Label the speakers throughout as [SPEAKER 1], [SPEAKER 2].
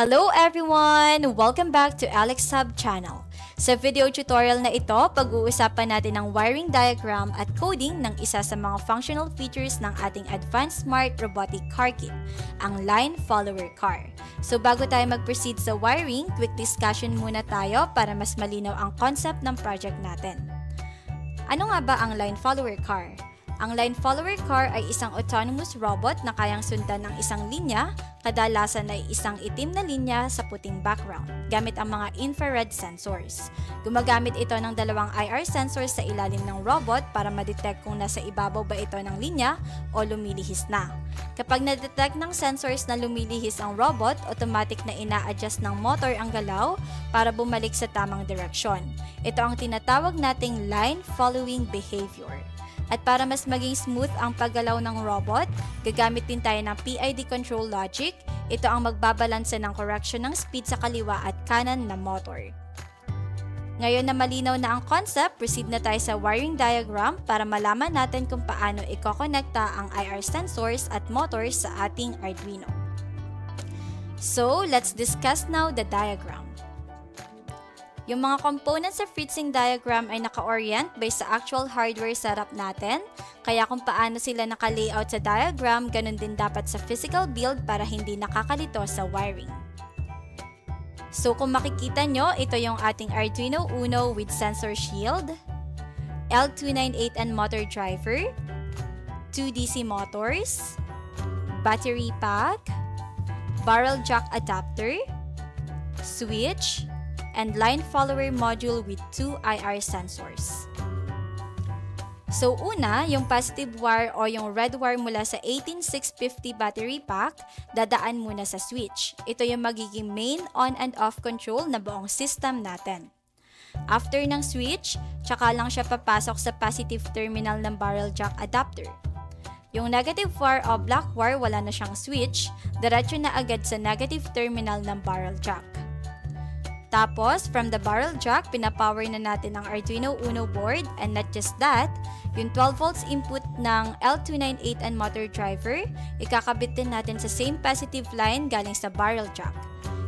[SPEAKER 1] Hello everyone! Welcome back to Alex Hub channel. Sa video tutorial na ito, pag-uusapan natin ang wiring diagram at coding ng isa sa mga functional features ng ating Advanced Smart Robotic Car Kit, ang Line Follower Car. So bago tayo mag-proceed sa wiring, quick discussion muna tayo para mas malinaw ang concept ng project natin. Ano nga ba ang Line Follower Car? Ang Line Follower Car ay isang autonomous robot na kayang sundan ng isang linya, kadalasan ay isang itim na linya sa puting background, gamit ang mga infrared sensors. Gumagamit ito ng dalawang IR sensors sa ilalim ng robot para ma-detect kung nasa ibabaw ba ito ng linya o lumilihis na. Kapag na-detect ng sensors na lumilihis ang robot, automatic na ina-adjust ng motor ang galaw para bumalik sa tamang direksyon. Ito ang tinatawag nating line following behavior. At para mas maging smooth ang paggalaw ng robot, gagamit din tayo ng PID control logic. Ito ang magbabalanse ng correction ng speed sa kaliwa at kanan na motor. Ngayon na malinaw na ang concept, proceed na tayo sa wiring diagram para malaman natin kung paano ikokonekta ang IR sensors at motors sa ating Arduino. So, let's discuss now the diagram. Yung mga components sa freezing diagram ay naka-orient based sa actual hardware setup natin, kaya kung paano sila naka-layout sa diagram, ganun din dapat sa physical build para hindi nakakalito sa wiring. So kung makikita nyo, ito yung ating Arduino Uno with sensor shield, L298N motor driver, 2 DC motors, battery pack, barrel jack adapter, switch, and line follower module with 2 IR sensors. So una, yung positive wire o yung red wire mula sa 18650 battery pack, dadaan muna sa switch. Ito yung magiging main on and off control na buong system natin. After ng switch, tsaka lang siya papasok sa positive terminal ng barrel jack adapter. Yung negative wire o black wire, wala na siyang switch, diretso na agad sa negative terminal ng barrel jack. Tapos, from the barrel jack, pinapower na natin ang Arduino Uno board, and not just that, yung 12 volts input ng L298N motor driver, ikakabit din natin sa same positive line galing sa barrel jack.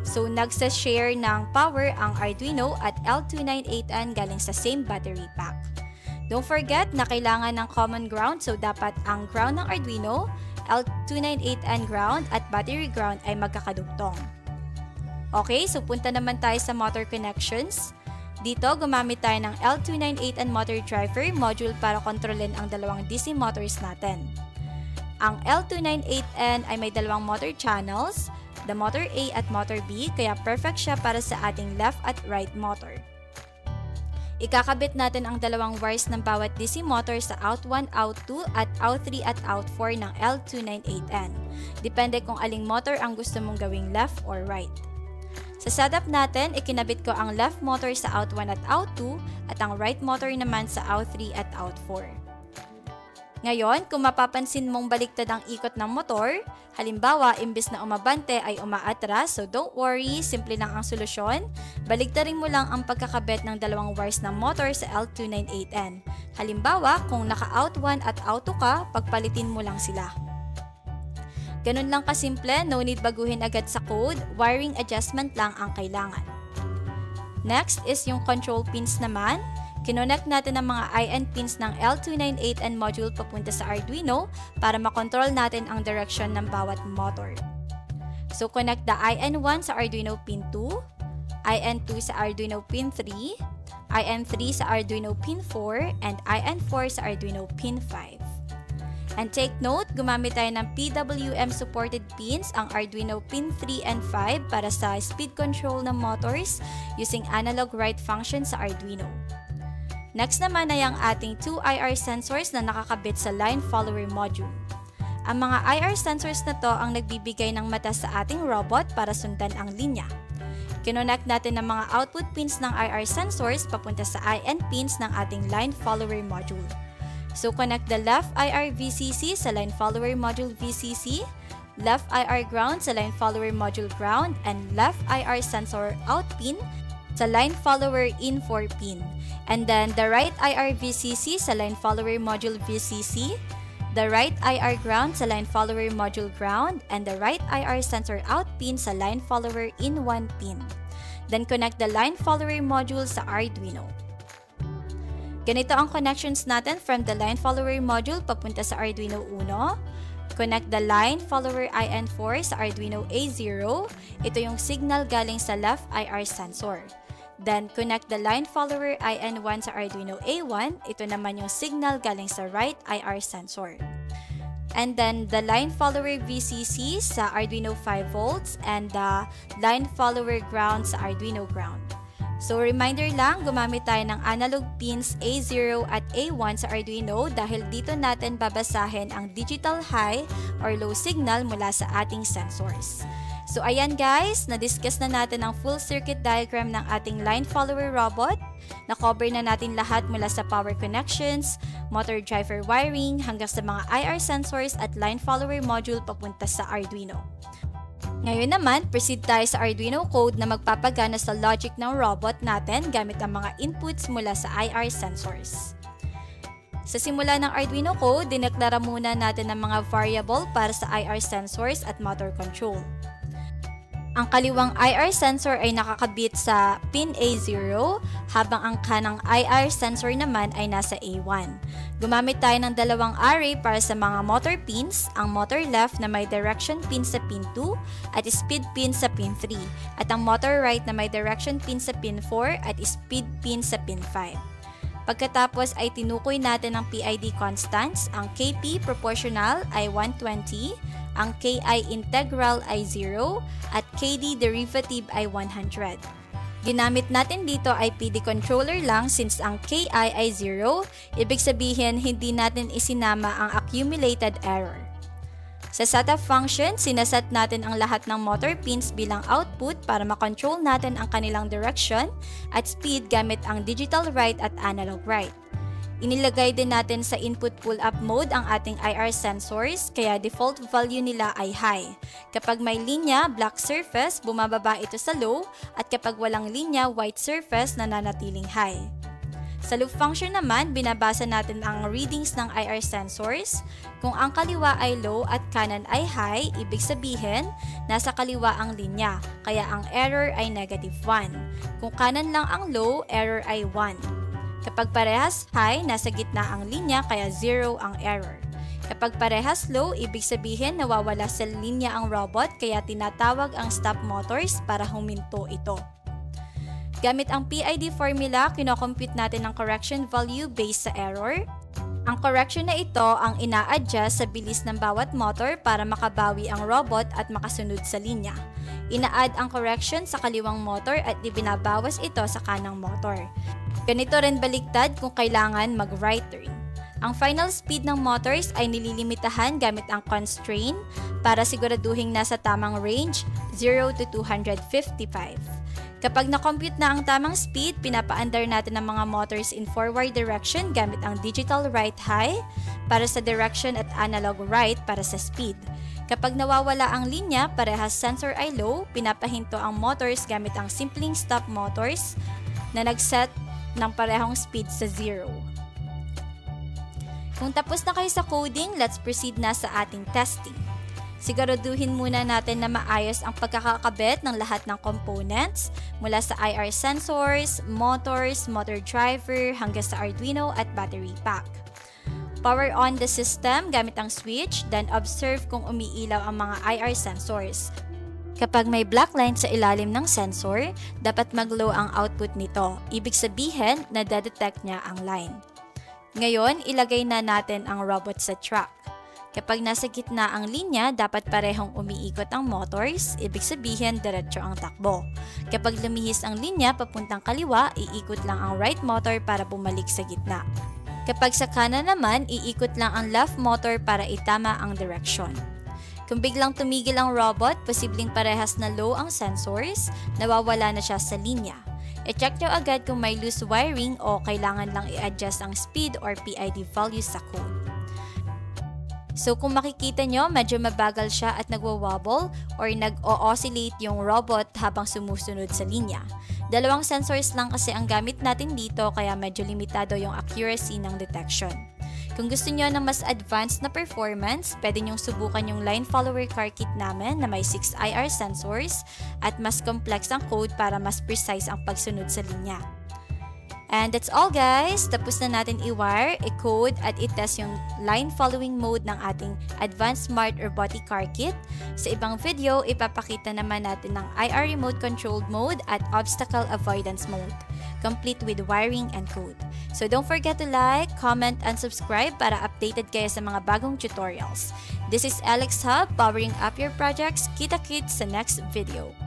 [SPEAKER 1] So, nagsa-share ng power ang Arduino at L298N galing sa same battery pack. Don't forget na kailangan ng common ground, so dapat ang ground ng Arduino, L298N ground at battery ground ay magkakadugtong. Okay, so punta naman tayo sa motor connections. Dito, gumamit tayo ng L298N motor driver module para kontrolin ang dalawang DC motors natin. Ang L298N ay may dalawang motor channels, the motor A at motor B, kaya perfect siya para sa ating left at right motor. Ikakabit natin ang dalawang wires ng bawat DC motor sa out1, out2 at out3 at out4 ng L298N. Depende kung aling motor ang gusto mong gawing left or right. Sa setup natin, ikinabit ko ang left motor sa out1 at out2 at ang right motor naman sa out3 at out4. Ngayon, kung mapapansin mong baliktad ang ikot ng motor, halimbawa, imbis na umabante ay umaatras, so don't worry, simple lang ang solusyon. Baliktarin mo lang ang pagkakabit ng dalawang wires ng motor sa L298N. Halimbawa, kung naka-out1 at out2 ka, pagpalitin mo lang sila. Ganun lang kasimple, no need baguhin agad sa code, wiring adjustment lang ang kailangan. Next is yung control pins naman. Kinonect natin ang mga IN pins ng L298N module papunta sa Arduino para makontrol natin ang direction ng bawat motor. So connect the IN1 sa Arduino pin 2, IN2 sa Arduino pin 3, IN3 sa Arduino pin 4, and IN4 sa Arduino pin 5. And take note, gumamit tayo ng PWM-supported pins, ang Arduino pin 3 and 5 para sa speed control ng motors using analog write function sa Arduino. Next naman ay ang ating 2 IR sensors na nakakabit sa line follower module. Ang mga IR sensors na to ang nagbibigay ng mata sa ating robot para sundan ang linya. Kinonect natin ang mga output pins ng IR sensors papunta sa IN pins ng ating line follower module. So, connect the left IR VCC sa line follower module VCC, left IR ground sa line follower module ground, and left IR sensor out pin sa line follower in 4 pin. And then, the right IR VCC sa line follower module VCC, the right IR ground sa line follower module ground, and the right IR sensor out pin sa line follower in 1 pin. Then connect the line follower module sa Arduino. Ganito ang connections natin from the line follower module papunta sa Arduino Uno. Connect the line follower IN4 sa Arduino A0. Ito yung signal galing sa left IR sensor. Then, connect the line follower IN1 sa Arduino A1. Ito naman yung signal galing sa right IR sensor. And then, the line follower VCC sa Arduino 5 volts and the line follower ground sa Arduino ground. So, reminder lang, gumamit tayo ng analog pins A0 at A1 sa Arduino dahil dito natin babasahin ang digital high or low signal mula sa ating sensors. So, ayan guys, na-discuss na natin ang full circuit diagram ng ating line follower robot. Na-cover na natin lahat mula sa power connections, motor driver wiring, hanggang sa mga IR sensors at line follower module papunta sa Arduino. Ngayon naman, proceed tayo sa Arduino code na magpapagana sa logic ng robot natin gamit ang mga inputs mula sa IR sensors. Sa simula ng Arduino code, dineklara muna natin ang mga variable para sa IR sensors at motor control. Ang kaliwang IR sensor ay nakakabit sa pin A0, habang ang kanang IR sensor naman ay nasa A1. Gumamit tayo ng dalawang array para sa mga motor pins, ang motor left na may direction pin sa pin 2 at speed pin sa pin 3, at ang motor right na may direction pin sa pin 4 at speed pin sa pin 5. Pagkatapos ay tinukoy natin ang PID constants, ang KP proportional ay 120, ang KI integral ay 0, at KD derivative ay 100. Ginamit natin dito ay PD controller lang since ang KI ay 0, ibig sabihin hindi natin isinama ang accumulated error. Sa setup function, sinaset natin ang lahat ng motor pins bilang output para makontrol natin ang kanilang direction at speed gamit ang digital right at analog right. Inilagay din natin sa input pull-up mode ang ating IR sensors, kaya default value nila ay high. Kapag may linya, black surface, bumababa ito sa low, at kapag walang linya, white surface, nananatiling high. Sa loop function naman, binabasa natin ang readings ng IR sensors. Kung ang kaliwa ay low at kanan ay high, ibig sabihin, nasa kaliwa ang linya, kaya ang error ay -1. Kung kanan lang ang low, error ay 1. Kapag parehas high, nasa gitna ang linya kaya 0 ang error. Kapag parehas low, ibig sabihin nawawala sa linya ang robot kaya tinatawag ang stop motors para huminto ito. Gamit ang PID formula, kinocompute natin ang correction value based sa error. Ang correction na ito ang ina-adjust sa bilis ng bawat motor para makabawi ang robot at makasunod sa linya. Ina-add ang correction sa kaliwang motor at ibinabawas ito sa kanang motor. Ganito rin baliktad kung kailangan mag-right turn. Ang final speed ng motors ay nililimitahan gamit ang constraint para siguraduhin nasa tamang range, 0 to 255. Kapag na-compute na ang tamang speed, pinapaandar natin ang mga motors in forward direction gamit ang digital right high para sa direction at analog right para sa speed. Kapag nawawala ang linya, parehas sensor ay low, pinapahinto ang motors gamit ang simpleng stop motors na nag-set ng parehong speed sa 0. Kung tapos na kayo sa coding, let's proceed na sa ating testing. Siguraduhin muna natin na maayos ang pagkakakabit ng lahat ng components mula sa IR sensors, motors, motor driver, hanggang sa Arduino at battery pack. Power on the system gamit ang switch, then observe kung umiilaw ang mga IR sensors. Kapag may black line sa ilalim ng sensor, dapat mag-low ang output nito. Ibig sabihin, na-detect niya ang line. Ngayon, ilagay na natin ang robot sa track. Kapag nasa gitna ang linya, dapat parehong umiikot ang motors, ibig sabihin diretso ang takbo. Kapag lumihis ang linya papuntang kaliwa, iikot lang ang right motor para bumalik sa gitna. Kapag sa kanan naman, iikot lang ang left motor para itama ang direction. Kung biglang tumigil ang robot, posibleng parehas na low ang sensors, nawawala na siya sa linya. I-check nyo agad kung may loose wiring o kailangan lang i-adjust ang speed or PID values sa code. So kung makikita nyo, medyo mabagal siya at nagwa-wobble or nag-o-oscillate yung robot habang sumusunod sa linya. Dalawang sensors lang kasi ang gamit natin dito kaya medyo limitado yung accuracy ng detection. Kung gusto nyo ng mas advanced na performance, pwede nyong subukan yung line follower car kit namin na may 6 IR sensors at mas complex ang code para mas precise ang pagsunod sa linya. And that's all guys! Tapos na natin i-wire, i-code at i-test yung line following mode ng ating Advanced Smart Robotic Car Kit. Sa ibang video, ipapakita naman natin ng IR remote controlled mode at obstacle avoidance mode, complete with wiring and code. So don't forget to like, comment, and subscribe para updated kayo sa mga bagong tutorials. This is Alex Hub, powering up your projects. Kita-kits sa next video.